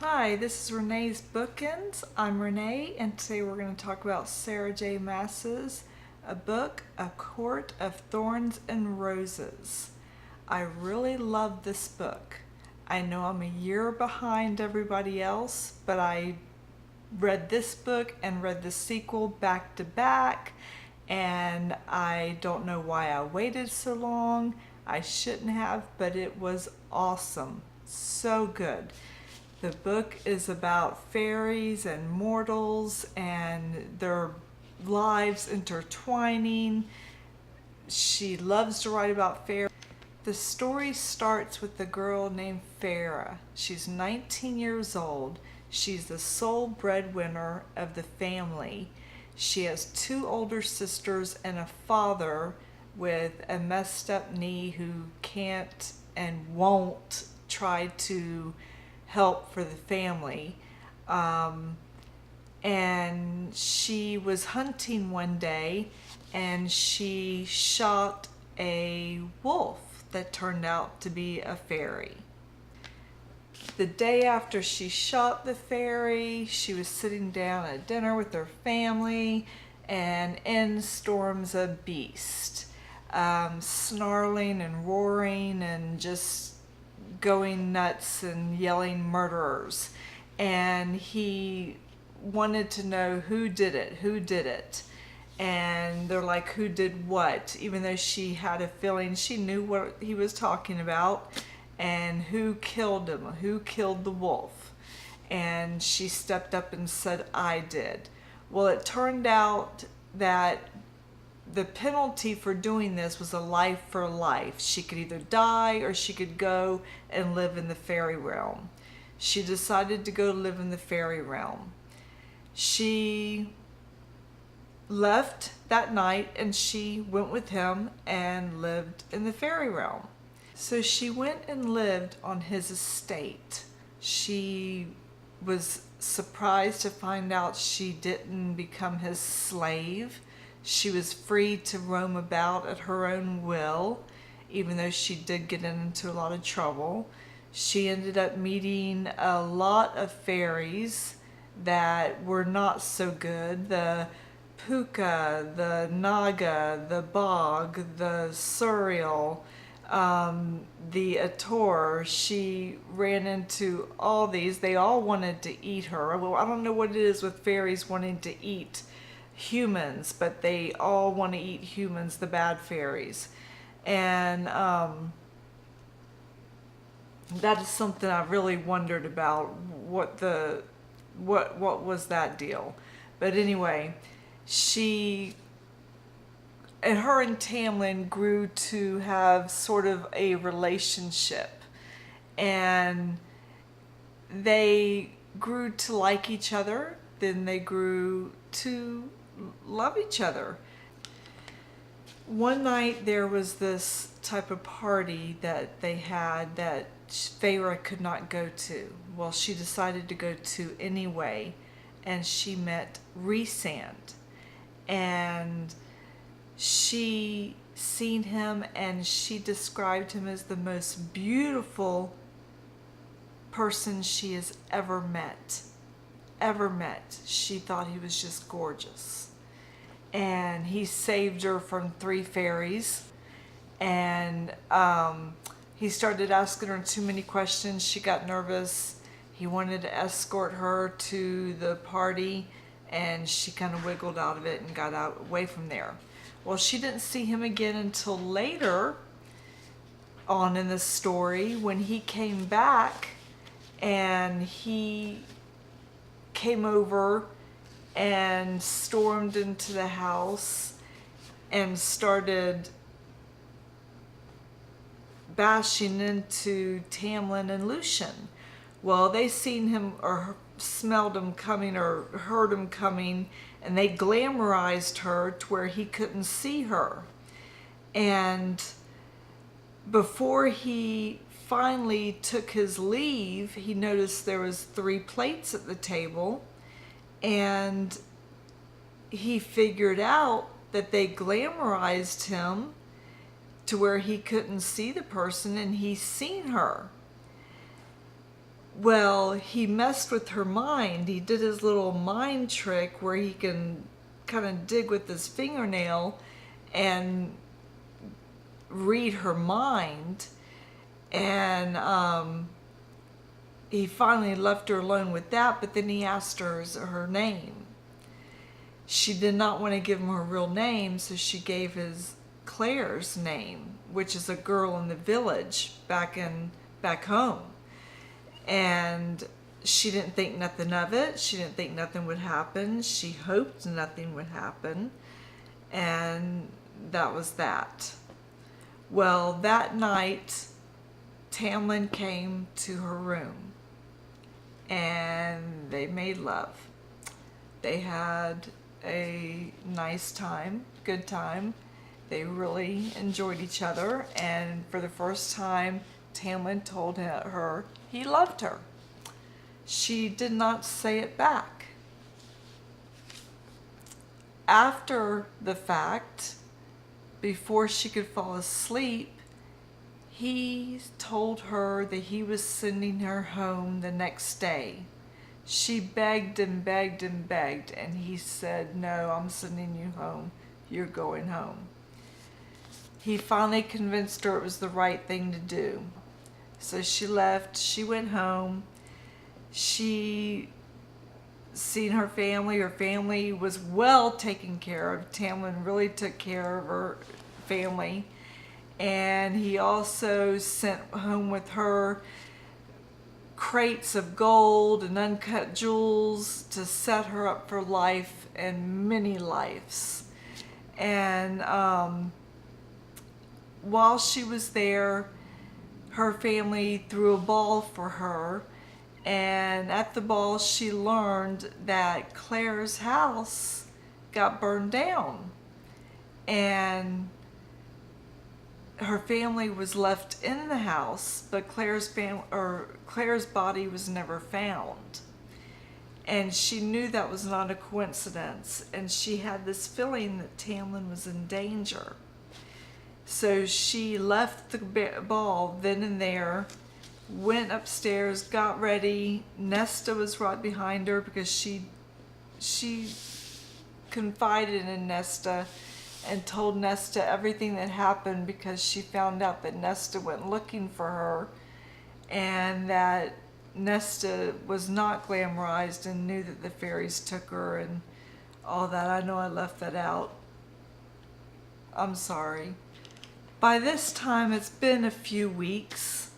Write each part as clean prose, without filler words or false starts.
Hi, this is Renee's Bookends. I'm Renee, and today we're going to talk about Sarah J. Maas's book, A Court of Thorns and Roses. I really love this book. I know I'm a year behind everybody else, but I read this book and read the sequel back to back, and I don't know why I waited so long. I shouldn't have, but it was awesome. So good. The book is about fairies and mortals and their lives intertwining. She loves to write about fairies. The story starts with the girl named Farah. She's 19 years old. She's the sole breadwinner of the family. She has two older sisters and a father with a messed up knee who can't and won't try to help for the family. And she was hunting one day and she shot a wolf that turned out to be a fairy. The day after she shot the fairy, she was sitting down at dinner with her family, and in storms a beast, snarling and roaring and just going nuts and yelling murderers. And he wanted to know who did it. And they're like, who did what? Even though she had a feeling she knew what he was talking about. And who killed him? Who killed the wolf? And she stepped up and said, I did. Well, it turned out that the penalty for doing this was a life for life. She could either die or she could go and live in the fairy realm. She decided to go live in the fairy realm. She left that night and she went with him and lived in the fairy realm. So she went and lived on his estate. She was surprised to find out she didn't become his slave. She was free to roam about at her own will, even though she did get into a lot of trouble. She ended up meeting a lot of fairies that were not so good. The Puka, the Naga, the Bog, the Suriel, the Ator. She ran into all these. They all wanted to eat her. Well, I don't know what it is with fairies wanting to eat humans, but they all want to eat humans, the bad fairies. And that is something I really wondered about. What was that deal? But anyway, her and Tamlin grew to have sort of a relationship, and they grew to like each other. Then they grew to love each other. One night there was this type of party that they had that Feyre could not go to. Well, she decided to go to anyway, and she met Rhysand, and she seen him and she described him as the most beautiful person she has ever met. She thought he was just gorgeous. And he saved her from 3 fairies. And he started asking her too many questions. She got nervous. He wanted to escort her to the party, and she kind of wiggled out of it and got away from there. Well, she didn't see him again until later on in the story, when he came back, and he came over and stormed into the house and started bashing into Tamlin and Lucien. Well, they seen him or smelled him coming or heard him coming, and they glamorized her to where he couldn't see her. And before he finally took his leave, he noticed there was 3 plates at the table, and he figured out that they glamorized him to where he couldn't see the person, and he seen her. Well, he messed with her mind. He did his little mind trick where he can kind of dig with his fingernail and read her mind. And he finally left her alone with that, but then he asked her name. She did not want to give him her real name, so she gave his Claire's name, which is a girl in the village back home. And she didn't think nothing of it. She didn't think nothing would happen. She hoped nothing would happen. And that was that. Well, that night, Tamlin came to her room and they made love. They had a nice time, good time. They really enjoyed each other, and for the first time, Tamlin told her he loved her. She did not say it back. After the fact, before she could fall asleep, he told her that he was sending her home the next day. She begged and begged and begged, and he said, "No, I'm sending you home. You're going home." He finally convinced her it was the right thing to do. So she left, she went home. She seen her family. Her family was well taken care of. Tamlin really took care of her family. And he also sent home with her crates of gold and uncut jewels to set her up for life and many lives. And while she was there, her family threw a ball for her, and at the ball she learned that Claire's house got burned down, and her family was left in the house, but Claire's body was never found. And she knew that was not a coincidence, and she had this feeling that Tamlin was in danger. So she left the ball then and there, went upstairs, got ready. Nesta was right behind her because she confided in Nesta and told Nesta everything that happened, because she found out that Nesta went looking for her and that Nesta was not glamorized and knew that the fairies took her and all that. I know I left that out. I'm sorry. By this time, it's been a few weeks.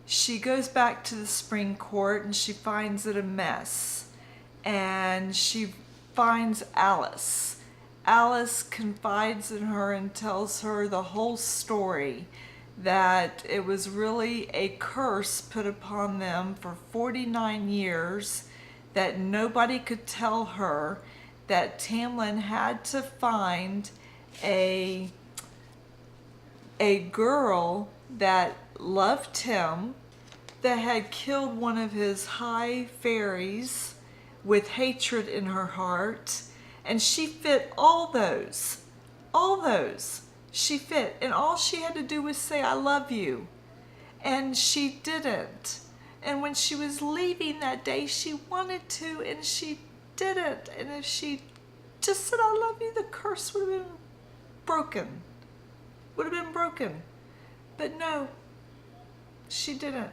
She goes back to the spring court and she finds it a mess. And she finds Alice. Alice confides in her and tells her the whole story, that it was really a curse put upon them for 49 years, that nobody could tell her that Tamlin had to find a girl that loved him, that had killed one of his high fairies with hatred in her heart, and she fit all those. She fit, and all she had to do was say, "I love you." And she didn't. And when she was leaving that day, she wanted to, and she didn't. And if she just said, "I love you," the curse would have been broken. But no, she didn't.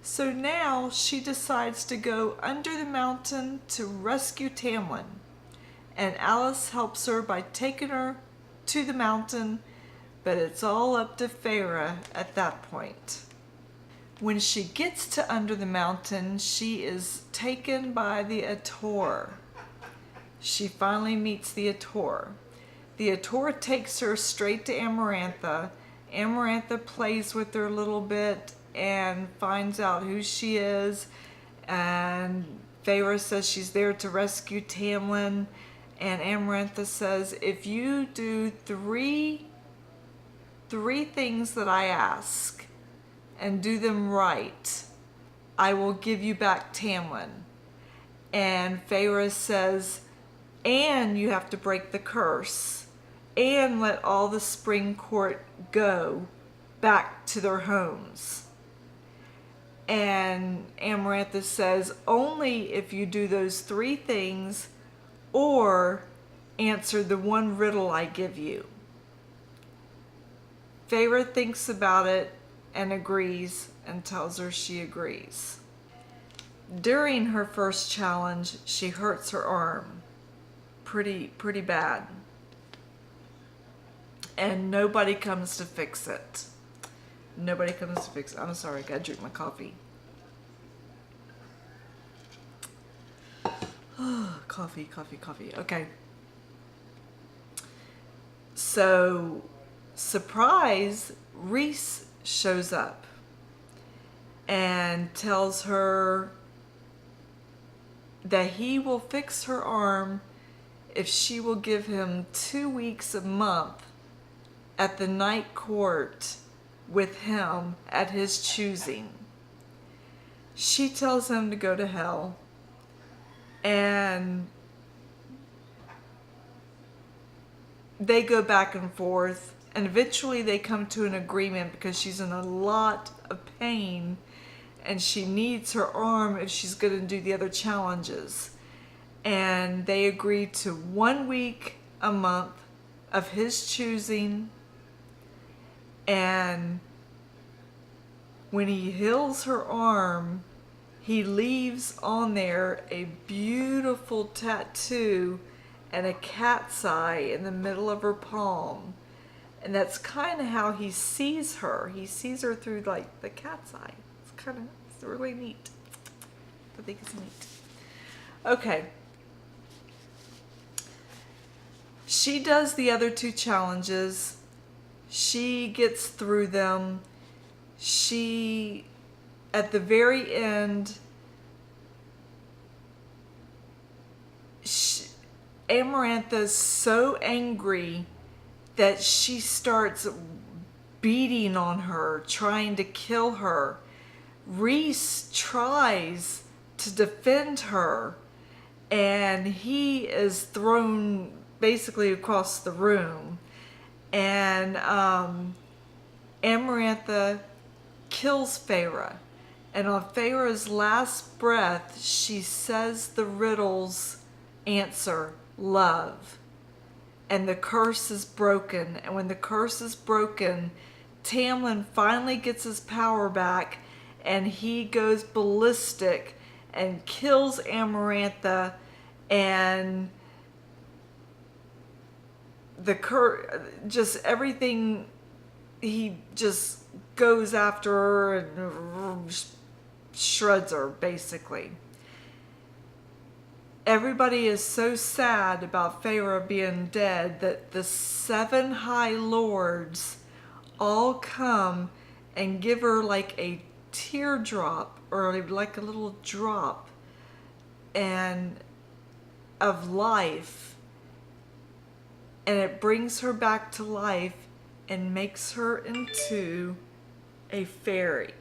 So now she decides to go under the mountain to rescue Tamlin. And Alice helps her by taking her to the mountain, but it's all up to Feyre at that point. When she gets to under the mountain, she is taken by the Ator. She finally meets the Ator. The Ator takes her straight to Amarantha. Amarantha plays with her a little bit and finds out who she is. And Feyre says she's there to rescue Tamlin. And Amarantha says, "If you do three things that I ask and do them right, I will give you back Tamlin." And Feyre says, "And you have to break the curse and let all the spring court go back to their homes." And Amarantha says, only if you do those 3 things or answer the one riddle I give you. Feyre thinks about it and agrees and tells her she agrees. During her first challenge, she hurts her arm pretty bad. And nobody comes to fix it. Nobody comes to fix it. I'm sorry, I gotta drink my coffee. Coffee. Okay. So, surprise, Rhys shows up and tells her that he will fix her arm if she will give him 2 weeks a month at the night court with him at his choosing. She tells him to go to hell, and they go back and forth, and eventually they come to an agreement because she's in a lot of pain and she needs her arm if she's going to do the other challenges. And they agree to 1 week a month of his choosing, and when he heals her arm, he leaves on there a beautiful tattoo and a cat's eye in the middle of her palm. And that's kind of how he sees her. He sees her through like the cat's eye. It's really neat. I think it's neat. Okay. She does the other 2 challenges. She gets through them. She, at the very end, Amarantha's so angry that she starts beating on her, trying to kill her. Rhys tries to defend her, and he is thrown basically across the room. And Amarantha kills Feyre. And on Feyre's last breath, she says the riddle's answer, love. And the curse is broken. And when the curse is broken, Tamlin finally gets his power back, and he goes ballistic and kills Amarantha, and just everything, he just goes after her and shreds her, basically. Everybody is so sad about Feyre being dead that the 7 High Lords all come and give her like a teardrop, or like a little drop and of life, and it brings her back to life and makes her into a fairy.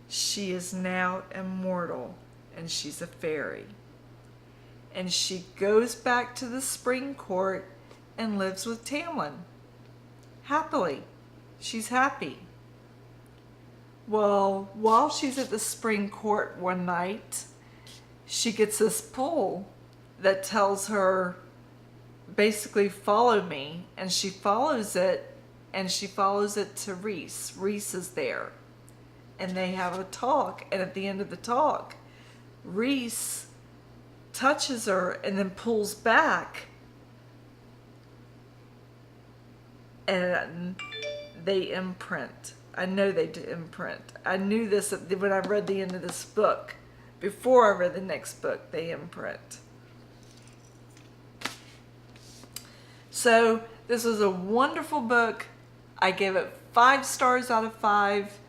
She is now immortal, and she's a fairy. And she goes back to the spring court and lives with Tamlin. Happily. She's happy. Well, while she's at the spring court one night, she gets this pull that tells her, basically, follow me. And she follows it, and she follows it to Rhys. Rhys is there. And they have a talk, and at the end of the talk, Rhys touches her and then pulls back, and they imprint. I know they imprint. I knew this when I read the end of this book. Before I read the next book, they imprint. So this was a wonderful book. I gave it 5 stars out of 5.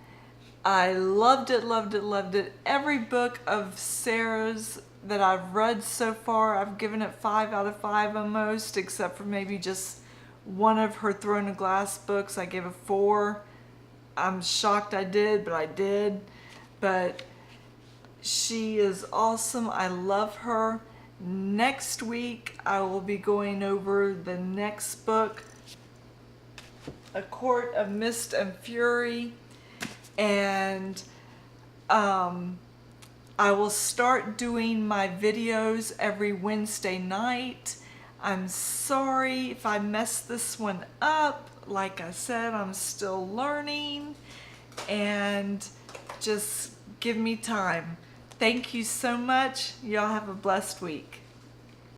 I loved it, loved it, loved it. Every book of Sarah's that I've read so far, I've given it 5 out of 5 almost, except for maybe just one of her Throne of Glass books. I gave it 4. I'm shocked I did, but I did. But she is awesome. I love her. Next week, I will be going over the next book, A Court of Mist and Fury. And I will start doing my videos every Wednesday night. I'm sorry if I messed this one up. Like I said, I'm still learning, and just give me time. Thank you so much. Y'all have a blessed week.